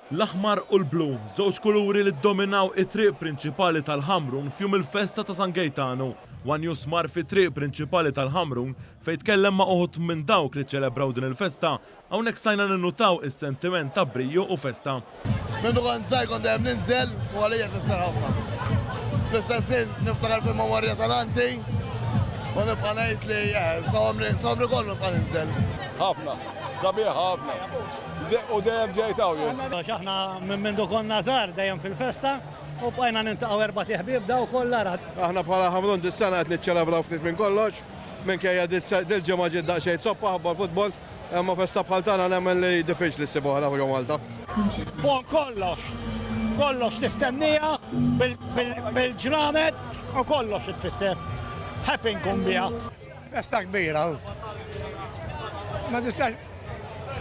L-aħmar u l-blu, żewġ kuluri li ddominaw it-triq prinċipali tal-Ħamrun fjum il-festa ta' San Gaetano. Wanjus mar fi triq prinċipali tal-Ħamrun fejn tkellem ma' uħud minn dawk li ċelebraw din il-festa, hawnhekk stajna ninnutaw is-sentiment ta' briju u festa. Minnu kont żgħir kont dejjem ninżel u għalija tfisser ħafna. Fl-istess ħin niftakar fil-memorja tal-anti u nibqa' ngħid li somri kollu nibqa' ninżel. ħafna, sabiħ ħafna. U dejjem ġejtaw jien. Aħna minn konna żgħar dejjem fil-festa u bqajna nintaqgħu erba' ħbieb daw kollha rad. Aħna bħala Ħamrun dis-sena qed niċċelebraw ftit minn kollox, minkejja dil-ġimgħa ġid daqsxejn soppa ħabba futbol, imma festa bħal tagħna nemmen li diffiċli ssibu ħala fuq Malta. Bon kollox nistennija bil-ġranet u kollox tfisser. Happy nkun biha. Festa kbira. Ma tistax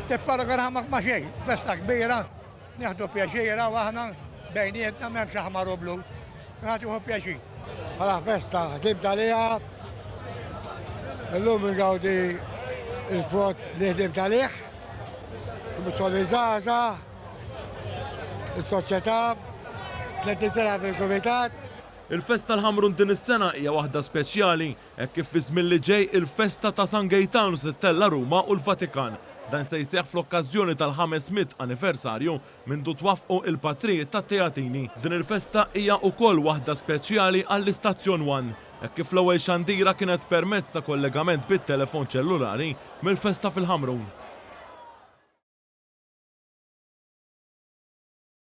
tipparagaramak ma' xejn, festa kbira, nieħdu pjaċira u aħna bejnietna m'hemmx aħmar u blu. Nagħtuh pjaċir. Bħala festa ħdim talija, illum ingawdi il-frott li ħdim talih, il-muzzoli żgħażagħ, is-soċjetà, 30 sena fil-kumitat. Il-festa l-Ħamrun din is-sena hija waħda speċjali, hekk kif fi żmien li ġej il-festa ta' San Gaetano Sittella Ruma u l-Vatikan. Dan se jseħħ fl-okkażjoni tal-500 anniversarju mindu twaffqu il-patrijiet ta' Teatini. Din il-festa hija wkoll waħda speċjali għall-Istazzjon 1, hekk kif l-ewwel xandira kienet permezz ta' kollegament bit-telefon ċellulari mill-festa fil-Ħamrun.